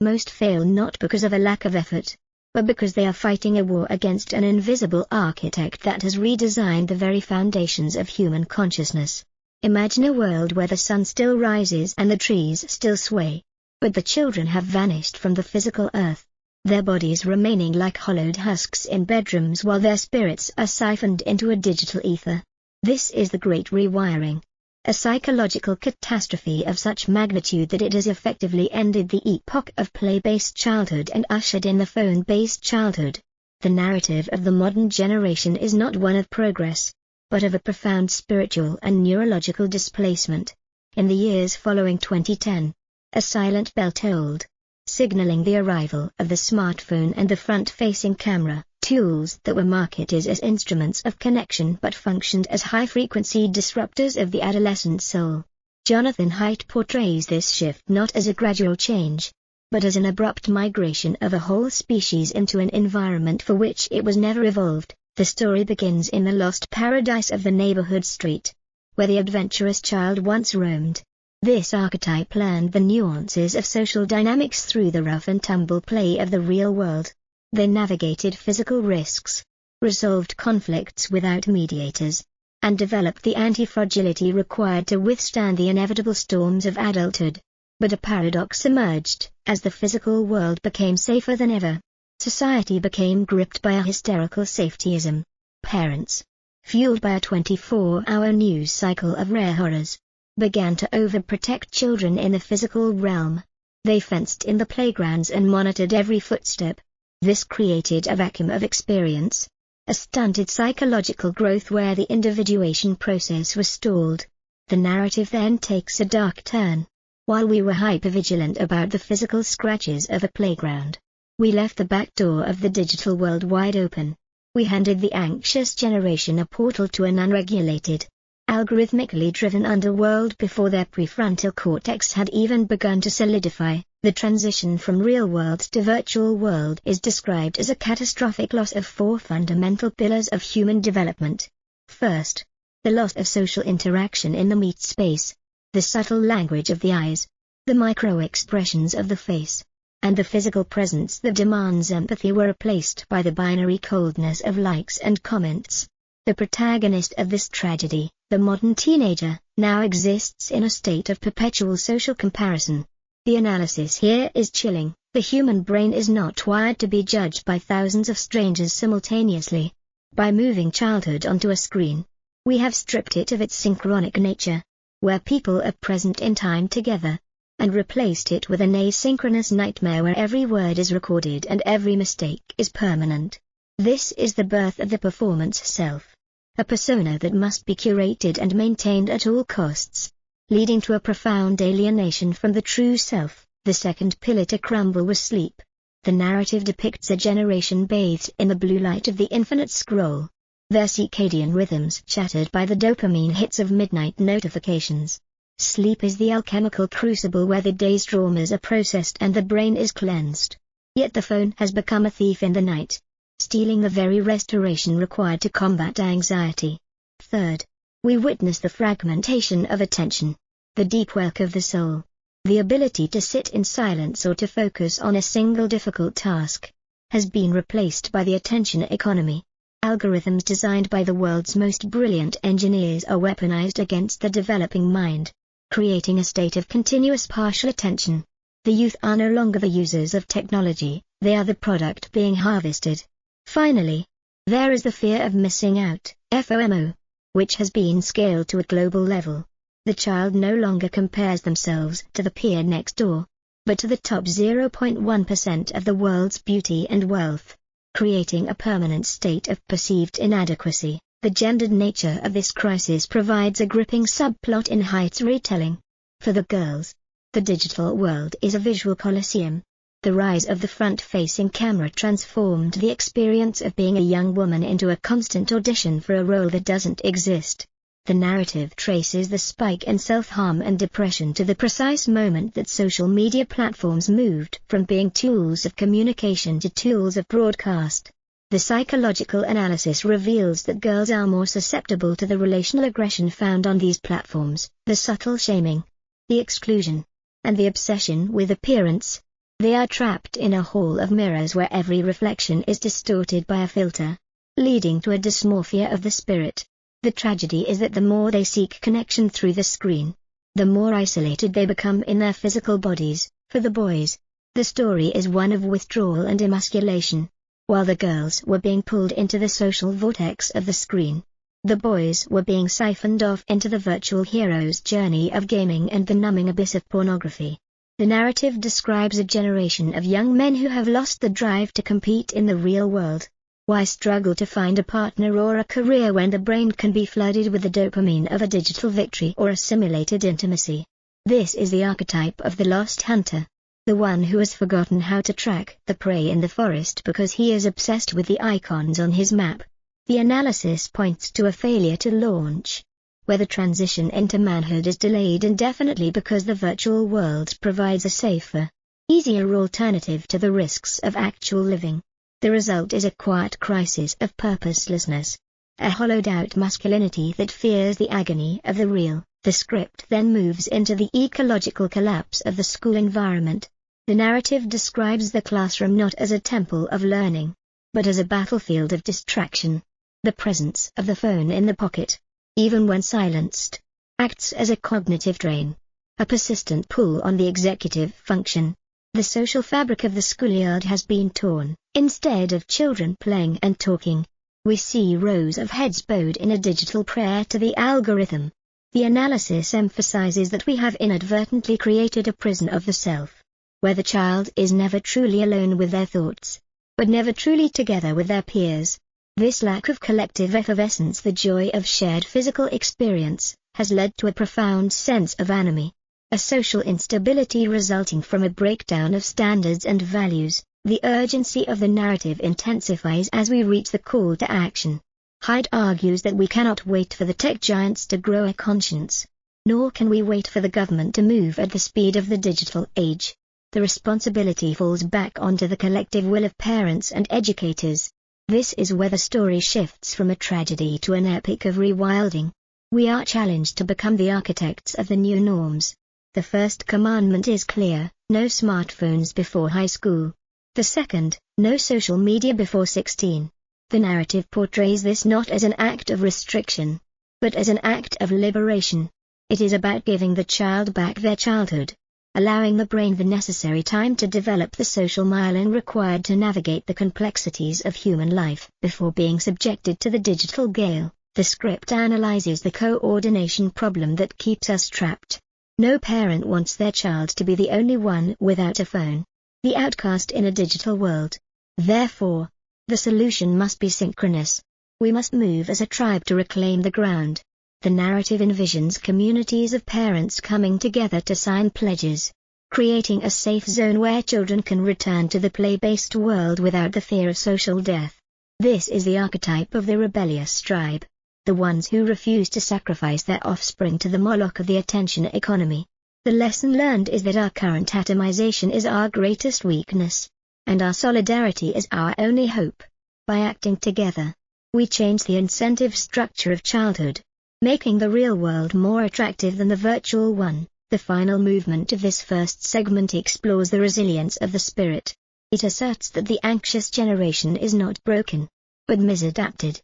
Most fail not because of a lack of effort, but because they are fighting a war against an invisible architect that has redesigned the very foundations of human consciousness. Imagine a world where the sun still rises and the trees still sway, but the children have vanished from the physical earth, their bodies remaining like hollowed husks in bedrooms while their spirits are siphoned into a digital ether. This is the Great Rewiring, a psychological catastrophe of such magnitude that it has effectively ended the epoch of play-based childhood and ushered in the phone-based childhood. The narrative of the modern generation is not one of progress, but of a profound spiritual and neurological displacement. In the years following 2010, a silent bell tolled, signaling the arrival of the smartphone and the front-facing camera, tools that were marketed as instruments of connection but functioned as high-frequency disruptors of the adolescent soul. Jonathan Haidt portrays this shift not as a gradual change, but as an abrupt migration of a whole species into an environment for which it was never evolved. The story begins in the lost paradise of the neighborhood street, where the adventurous child once roamed. This archetype learned the nuances of social dynamics through the rough and tumble play of the real world. They navigated physical risks, resolved conflicts without mediators, and developed the anti-fragility required to withstand the inevitable storms of adulthood. But a paradox emerged. As the physical world became safer than ever, society became gripped by a hysterical safetyism. Parents, fueled by a 24-hour news cycle of rare horrors, began to overprotect children in the physical realm. They fenced in the playgrounds and monitored every footstep. This created a vacuum of experience, a stunted psychological growth where the individuation process was stalled. The narrative then takes a dark turn. While we were hypervigilant about the physical scratches of a playground, we left the back door of the digital world wide open. We handed the anxious generation a portal to an unregulated, algorithmically driven underworld before their prefrontal cortex had even begun to solidify. The transition from real world to virtual world is described as a catastrophic loss of four fundamental pillars of human development. First, the loss of social interaction in the meet space, the subtle language of the eyes, the micro-expressions of the face, and the physical presence that demands empathy were replaced by the binary coldness of likes and comments. The protagonist of this tragedy, the modern teenager, now exists in a state of perpetual social comparison. The analysis here is chilling. The human brain is not wired to be judged by thousands of strangers simultaneously. By moving childhood onto a screen, we have stripped it of its synchronic nature, where people are present in time together, and replaced it with an asynchronous nightmare where every word is recorded and every mistake is permanent. This is the birth of the performance self, a persona that must be curated and maintained at all costs, leading to a profound alienation from the true self. The second pillar to crumble was sleep. The narrative depicts a generation bathed in the blue light of the infinite scroll, their circadian rhythms shattered by the dopamine hits of midnight notifications. Sleep is the alchemical crucible where the day's traumas are processed and the brain is cleansed. Yet the phone has become a thief in the night, stealing the very restoration required to combat anxiety. Third, we witness the fragmentation of attention, the deep work of the soul. The ability to sit in silence or to focus on a single difficult task has been replaced by the attention economy. Algorithms designed by the world's most brilliant engineers are weaponized against the developing mind, creating a state of continuous partial attention. The youth are no longer the users of technology, they are the product being harvested. Finally, there is the fear of missing out, FOMO, which has been scaled to a global level. The child no longer compares themselves to the peer next door, but to the top 0.1% of the world's beauty and wealth, creating a permanent state of perceived inadequacy. The gendered nature of this crisis provides a gripping subplot in Haidt's retelling. For the girls, the digital world is a visual coliseum. The rise of the front-facing camera transformed the experience of being a young woman into a constant audition for a role that doesn't exist. The narrative traces the spike in self-harm and depression to the precise moment that social media platforms moved from being tools of communication to tools of broadcast. The psychological analysis reveals that girls are more susceptible to the relational aggression found on these platforms, the subtle shaming, the exclusion, and the obsession with appearance. They are trapped in a hall of mirrors where every reflection is distorted by a filter, leading to a dysmorphia of the spirit. The tragedy is that the more they seek connection through the screen, the more isolated they become in their physical bodies. For the boys, the story is one of withdrawal and emasculation. While the girls were being pulled into the social vortex of the screen, the boys were being siphoned off into the virtual hero's journey of gaming and the numbing abyss of pornography. The narrative describes a generation of young men who have lost the drive to compete in the real world. Why struggle to find a partner or a career when the brain can be flooded with the dopamine of a digital victory or a simulated intimacy? This is the archetype of the lost hunter, the one who has forgotten how to track the prey in the forest because he is obsessed with the icons on his map. The analysis points to a failure to launch, where the transition into manhood is delayed indefinitely because the virtual world provides a safer, easier alternative to the risks of actual living. The result is a quiet crisis of purposelessness, a hollowed-out masculinity that fears the agony of the real. The script then moves into the ecological collapse of the school environment. The narrative describes the classroom not as a temple of learning, but as a battlefield of distraction. The presence of the phone in the pocket, even when silenced, acts as a cognitive drain, a persistent pull on the executive function. The social fabric of the schoolyard has been torn. Instead of children playing and talking, we see rows of heads bowed in a digital prayer to the algorithm. The analysis emphasizes that we have inadvertently created a prison of the self, where the child is never truly alone with their thoughts, but never truly together with their peers. This lack of collective effervescence, the joy of shared physical experience, has led to a profound sense of anomie, a social instability resulting from a breakdown of standards and values. The urgency of the narrative intensifies as we reach the call to action. Haidt argues that we cannot wait for the tech giants to grow a conscience, nor can we wait for the government to move at the speed of the digital age. The responsibility falls back onto the collective will of parents and educators. This is where the story shifts from a tragedy to an epic of rewilding. We are challenged to become the architects of the new norms. The first commandment is clear: no smartphones before high school. The second, no social media before 16. The narrative portrays this not as an act of restriction, but as an act of liberation. It is about giving the child back their childhood, allowing the brain the necessary time to develop the social myelin required to navigate the complexities of human life before being subjected to the digital gale. The script analyzes the coordination problem that keeps us trapped. No parent wants their child to be the only one without a phone, the outcast in a digital world. Therefore, the solution must be synchronous. We must move as a tribe to reclaim the ground. The narrative envisions communities of parents coming together to sign pledges, creating a safe zone where children can return to the play-based world without the fear of social death. This is the archetype of the rebellious tribe, the ones who refuse to sacrifice their offspring to the Moloch of the attention economy. The lesson learned is that our current atomization is our greatest weakness, and our solidarity is our only hope. By acting together, we change the incentive structure of childhood, making the real world more attractive than the virtual one. The final movement of this first segment explores the resilience of the spirit. It asserts that the anxious generation is not broken, but misadapted.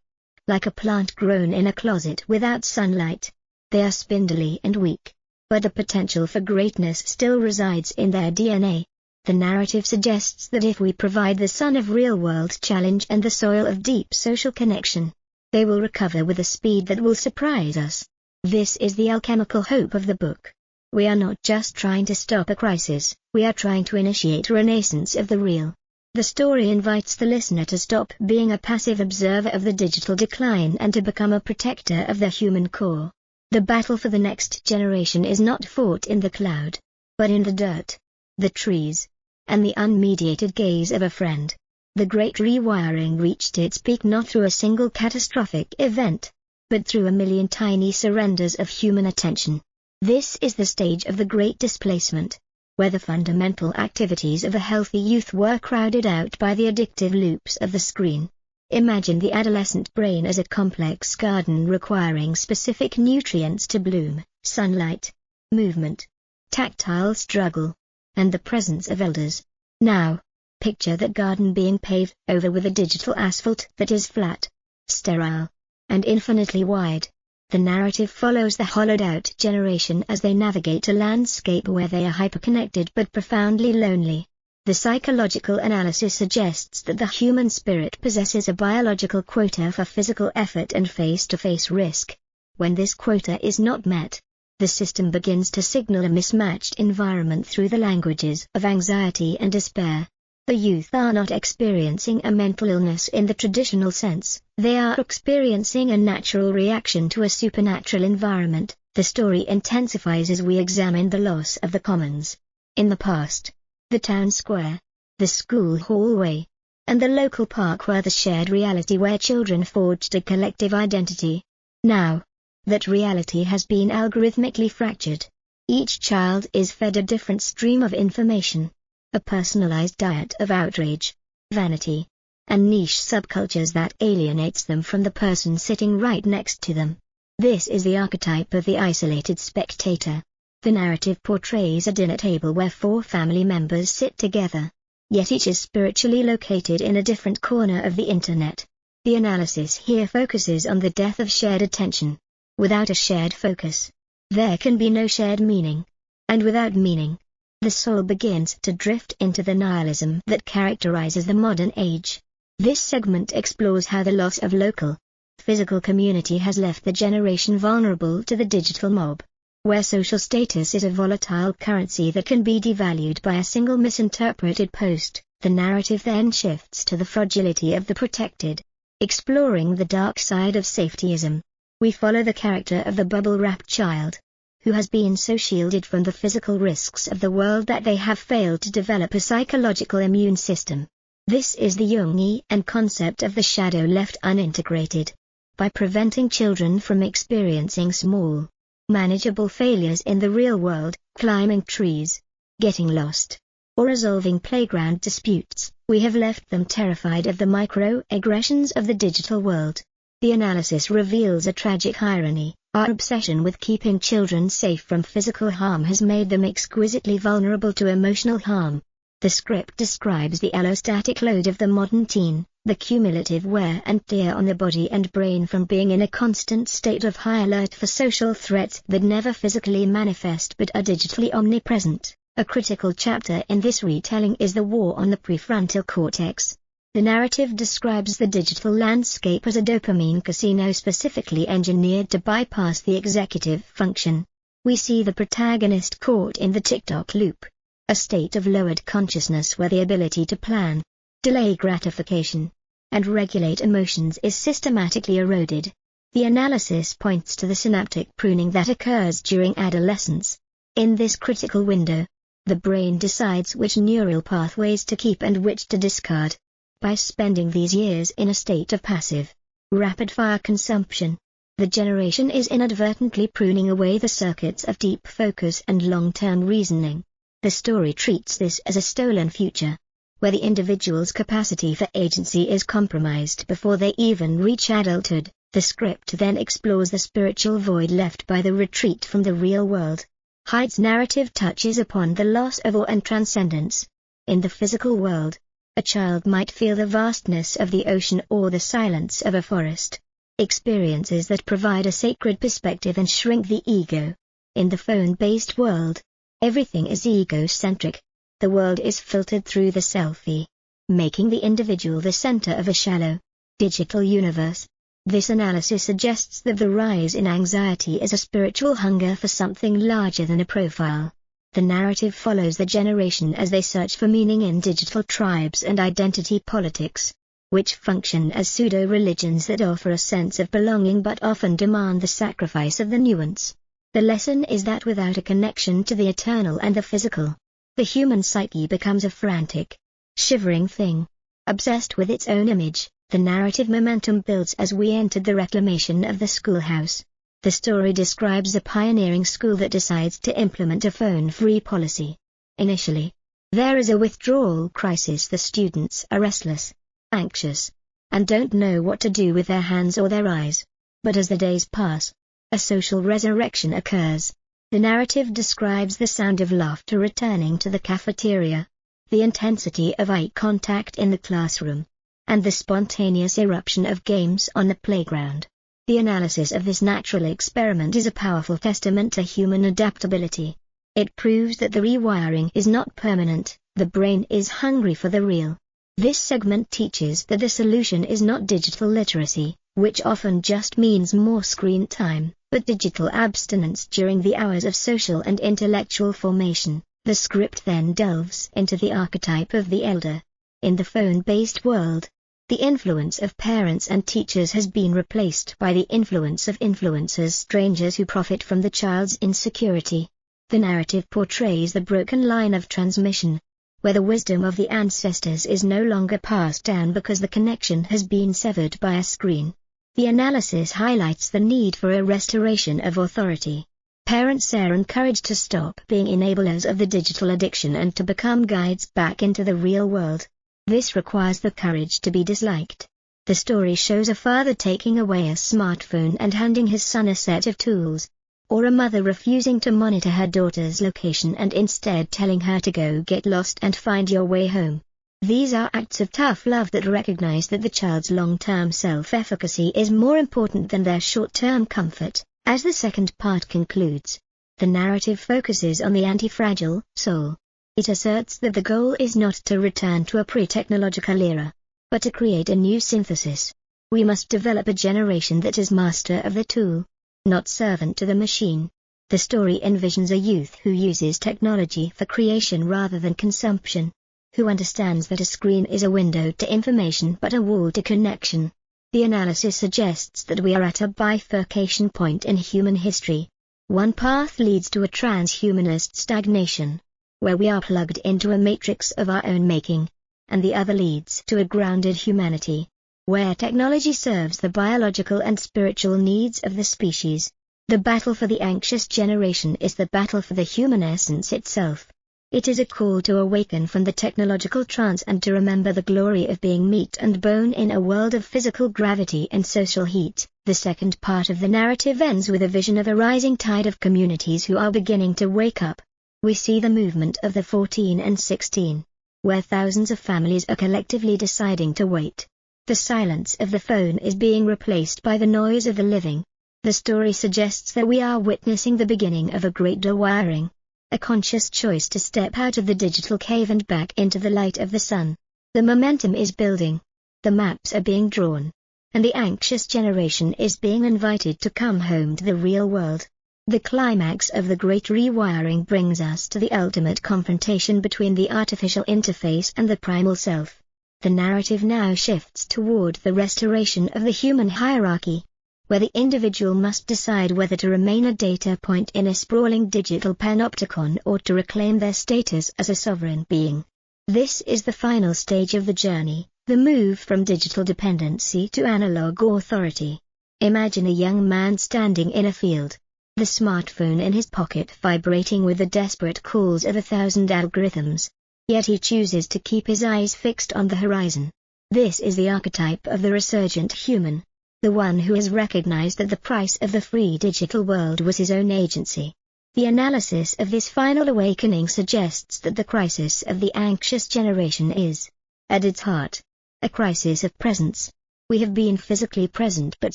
Like a plant grown in a closet without sunlight, they are spindly and weak, but the potential for greatness still resides in their DNA. The narrative suggests that if we provide the sun of real-world challenge and the soil of deep social connection, they will recover with a speed that will surprise us. This is the alchemical hope of the book. We are not just trying to stop a crisis, we are trying to initiate a renaissance of the real. The story invites the listener to stop being a passive observer of the digital decline and to become a protector of the human core. The battle for the next generation is not fought in the cloud, but in the dirt, the trees, and the unmediated gaze of a friend. The Great Rewiring reached its peak not through a single catastrophic event, but through a million tiny surrenders of human attention. This is the stage of the Great Displacement, where the fundamental activities of a healthy youth were crowded out by the addictive loops of the screen. Imagine the adolescent brain as a complex garden requiring specific nutrients to bloom: sunlight, movement, tactile struggle, and the presence of elders. Now, picture that garden being paved over with a digital asphalt that is flat, sterile, and infinitely wide. The narrative follows the hollowed-out generation as they navigate a landscape where they are hyperconnected but profoundly lonely. The psychological analysis suggests that the human spirit possesses a biological quota for physical effort and face-to-face risk. When this quota is not met, the system begins to signal a mismatched environment through the languages of anxiety and despair. The youth are not experiencing a mental illness in the traditional sense, they are experiencing a natural reaction to a supernatural environment. The story intensifies as we examine the loss of the commons. In the past, the town square, the school hallway, and the local park were the shared reality where children forged a collective identity. Now, that reality has been algorithmically fractured. Each child is fed a different stream of information, a personalized diet of outrage, vanity, and niche subcultures that alienates them from the person sitting right next to them. This is the archetype of the isolated spectator. The narrative portrays a dinner table where 4 family members sit together, yet each is spiritually located in a different corner of the internet. The analysis here focuses on the death of shared attention. Without a shared focus, there can be no shared meaning. And without meaning, the soul begins to drift into the nihilism that characterizes the modern age. This segment explores how the loss of local, physical community has left the generation vulnerable to the digital mob. Where social status is a volatile currency that can be devalued by a single misinterpreted post, the narrative then shifts to the fragility of the protected. Exploring the dark side of safetyism, we follow the character of the bubble-wrapped child, who has been so shielded from the physical risks of the world that they have failed to develop a psychological immune system. This is the Jungian concept of the shadow left unintegrated. By preventing children from experiencing small, manageable failures in the real world, climbing trees, getting lost, or resolving playground disputes, we have left them terrified of the microaggressions of the digital world. The analysis reveals a tragic irony. Our obsession with keeping children safe from physical harm has made them exquisitely vulnerable to emotional harm. The script describes the allostatic load of the modern teen, the cumulative wear and tear on the body and brain from being in a constant state of high alert for social threats that never physically manifest but are digitally omnipresent. A critical chapter in this retelling is the war on the prefrontal cortex. The narrative describes the digital landscape as a dopamine casino specifically engineered to bypass the executive function. We see the protagonist caught in the TikTok loop, a state of lowered consciousness where the ability to plan, delay gratification, and regulate emotions is systematically eroded. The analysis points to the synaptic pruning that occurs during adolescence. In this critical window, the brain decides which neural pathways to keep and which to discard. By spending these years in a state of passive, rapid-fire consumption, the generation is inadvertently pruning away the circuits of deep focus and long-term reasoning. The story treats this as a stolen future, where the individual's capacity for agency is compromised before they even reach adulthood. The script then explores the spiritual void left by the retreat from the real world. Haidt's narrative touches upon the loss of awe and transcendence. In the physical world, a child might feel the vastness of the ocean or the silence of a forest, experiences that provide a sacred perspective and shrink the ego. In the phone-based world, everything is egocentric. The world is filtered through the selfie, making the individual the center of a shallow, digital universe. This analysis suggests that the rise in anxiety is a spiritual hunger for something larger than a profile. The narrative follows the generation as they search for meaning in digital tribes and identity politics, which function as pseudo-religions that offer a sense of belonging but often demand the sacrifice of the nuance. The lesson is that without a connection to the eternal and the physical, the human psyche becomes a frantic, shivering thing, obsessed with its own image. The narrative momentum builds as we enter the reclamation of the schoolhouse. The story describes a pioneering school that decides to implement a phone-free policy. Initially, there is a withdrawal crisis. The students are restless, anxious, and don't know what to do with their hands or their eyes. But as the days pass, a social resurrection occurs. The narrative describes the sound of laughter returning to the cafeteria, the intensity of eye contact in the classroom, and the spontaneous eruption of games on the playground. The analysis of this natural experiment is a powerful testament to human adaptability. It proves that the rewiring is not permanent, the brain is hungry for the real. This segment teaches that the solution is not digital literacy, which often just means more screen time, but digital abstinence during the hours of social and intellectual formation. The script then delves into the archetype of the elder. In the phone-based world, the influence of parents and teachers has been replaced by the influence of influencers, strangers who profit from the child's insecurity. The narrative portrays the broken line of transmission, where the wisdom of the ancestors is no longer passed down because the connection has been severed by a screen. The analysis highlights the need for a restoration of authority. Parents are encouraged to stop being enablers of the digital addiction and to become guides back into the real world. This requires the courage to be disliked. The story shows a father taking away a smartphone and handing his son a set of tools, or a mother refusing to monitor her daughter's location and instead telling her to go get lost and find your way home. These are acts of tough love that recognize that the child's long-term self-efficacy is more important than their short-term comfort. As the second part concludes, the narrative focuses on the anti-fragile soul. It asserts that the goal is not to return to a pre-technological era, but to create a new synthesis. We must develop a generation that is master of the tool, not servant to the machine. The story envisions a youth who uses technology for creation rather than consumption, who understands that a screen is a window to information but a wall to connection. The analysis suggests that we are at a bifurcation point in human history. One path leads to a transhumanist stagnation, where we are plugged into a matrix of our own making, and the other leads to a grounded humanity, where technology serves the biological and spiritual needs of the species. The battle for the anxious generation is the battle for the human essence itself. It is a call to awaken from the technological trance and to remember the glory of being meat and bone in a world of physical gravity and social heat. The second part of the narrative ends with a vision of a rising tide of communities who are beginning to wake up. We see the movement of the 14 and 16, where thousands of families are collectively deciding to wait. The silence of the phone is being replaced by the noise of the living. The story suggests that we are witnessing the beginning of a great rewiring, a conscious choice to step out of the digital cave and back into the light of the sun. The momentum is building, the maps are being drawn, and the anxious generation is being invited to come home to the real world. The climax of the Great Rewiring brings us to the ultimate confrontation between the artificial interface and the primal self. The narrative now shifts toward the restoration of the human hierarchy, where the individual must decide whether to remain a data point in a sprawling digital panopticon or to reclaim their status as a sovereign being. This is the final stage of the journey, the move from digital dependency to analog authority. Imagine a young man standing in a field, the smartphone in his pocket vibrating with the desperate calls of 1,000 algorithms. Yet he chooses to keep his eyes fixed on the horizon. This is the archetype of the resurgent human, the one who has recognized that the price of the free digital world was his own agency. The analysis of this final awakening suggests that the crisis of the anxious generation is, at its heart, a crisis of presence. We have been physically present but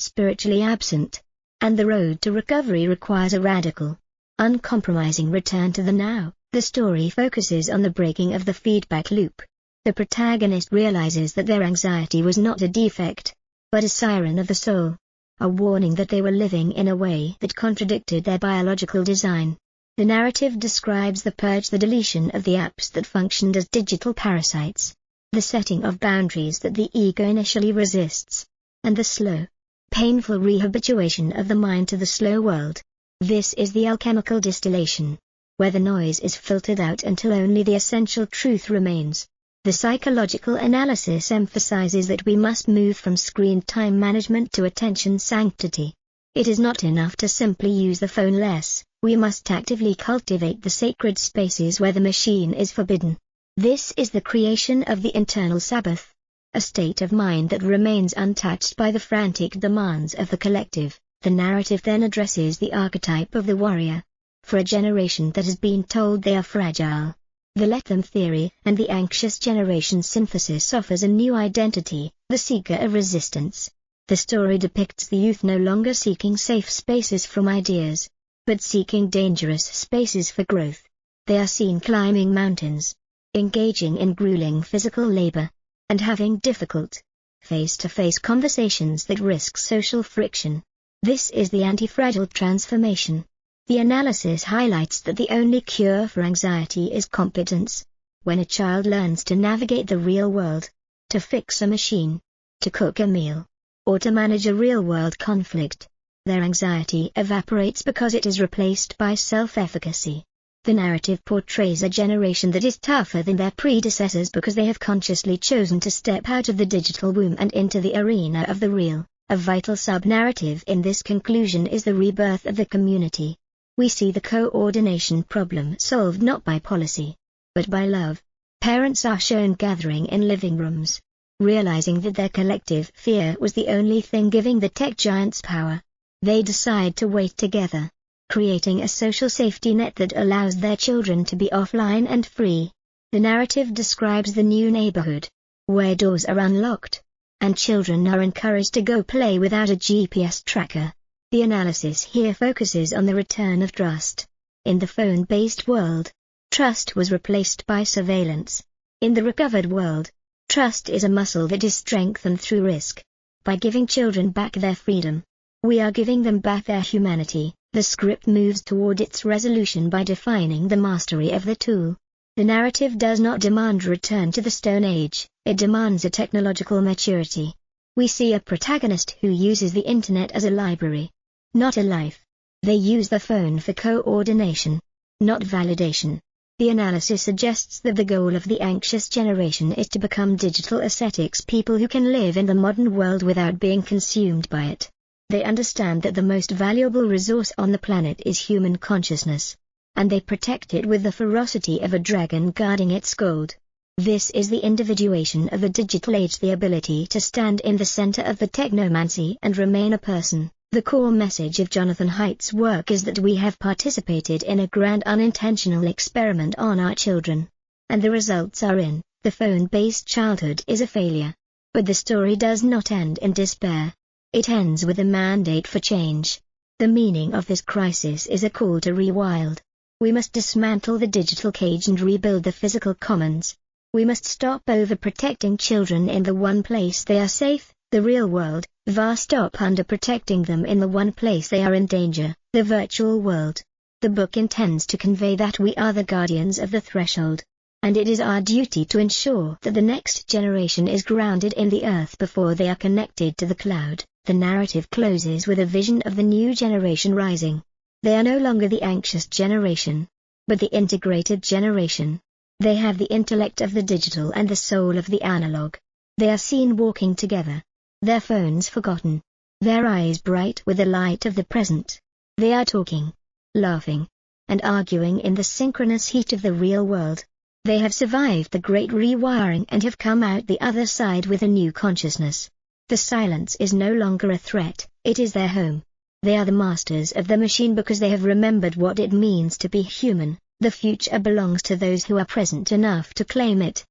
spiritually absent, and the road to recovery requires a radical, uncompromising return to the now. The story focuses on the breaking of the feedback loop. The protagonist realizes that their anxiety was not a defect, but a siren of the soul, a warning that they were living in a way that contradicted their biological design. The narrative describes the purge, the deletion of the apps that functioned as digital parasites, the setting of boundaries that the ego initially resists, and the slow, painful rehabituation of the mind to the slow world. This is the alchemical distillation, where the noise is filtered out until only the essential truth remains. The psychological analysis emphasizes that we must move from screen time management to attention sanctity. It is not enough to simply use the phone less, we must actively cultivate the sacred spaces where the machine is forbidden. This is the creation of the internal Sabbath, a state of mind that remains untouched by the frantic demands of the collective. The narrative then addresses the archetype of the warrior. For a generation that has been told they are fragile, The let them theory and the anxious generation synthesis offers a new identity, the seeker of resistance. The story depicts the youth no longer seeking safe spaces from ideas, but seeking dangerous spaces for growth. They are seen climbing mountains, engaging in grueling physical labor, and having difficult, face-to-face conversations that risk social friction. This is the anti-fragile transformation. The analysis highlights that the only cure for anxiety is competence. When a child learns to navigate the real world, to fix a machine, to cook a meal, or to manage a real-world conflict, their anxiety evaporates because it is replaced by self-efficacy. The narrative portrays a generation that is tougher than their predecessors because they have consciously chosen to step out of the digital womb and into the arena of the real. A vital sub-narrative in this conclusion is the rebirth of the community. We see the coordination problem solved not by policy, but by love. Parents are shown gathering in living rooms, realizing that their collective fear was the only thing giving the tech giants power. They decide to wait together, creating a social safety net that allows their children to be offline and free. The narrative describes the new neighborhood, where doors are unlocked, and children are encouraged to go play without a GPS tracker. The analysis here focuses on the return of trust. In the phone-based world, trust was replaced by surveillance. In the recovered world, trust is a muscle that is strengthened through risk. By giving children back their freedom, we are giving them back their humanity. The script moves toward its resolution by defining the mastery of the tool. The narrative does not demand return to the Stone Age, it demands a technological maturity. We see a protagonist who uses the internet as a library, not a life. They use the phone for coordination, not validation. The analysis suggests that the goal of the anxious generation is to become digital ascetics, people who can live in the modern world without being consumed by it. They understand that the most valuable resource on the planet is human consciousness, and they protect it with the ferocity of a dragon guarding its gold. This is the individuation of a digital age, the ability to stand in the center of the technomancy and remain a person. The core message of Jonathan Haidt's work is that we have participated in a grand unintentional experiment on our children, and the results are in. The phone-based childhood is a failure. But the story does not end in despair. It ends with a mandate for change. The meaning of this crisis is a call to rewild. We must dismantle the digital cage and rebuild the physical commons. We must stop overprotecting children in the one place they are safe, the real world, stop underprotecting them in the one place they are in danger, the virtual world. The book intends to convey that we are the guardians of the threshold, and it is our duty to ensure that the next generation is grounded in the earth before they are connected to the cloud. The narrative closes with a vision of the new generation rising. They are no longer the anxious generation, but the integrated generation. They have the intellect of the digital and the soul of the analog. They are seen walking together, their phones forgotten, their eyes bright with the light of the present. They are talking, laughing, and arguing in the synchronous heat of the real world. They have survived the Great Rewiring and have come out the other side with a new consciousness. The silence is no longer a threat, it is their home. They are the masters of the machine because they have remembered what it means to be human. The future belongs to those who are present enough to claim it.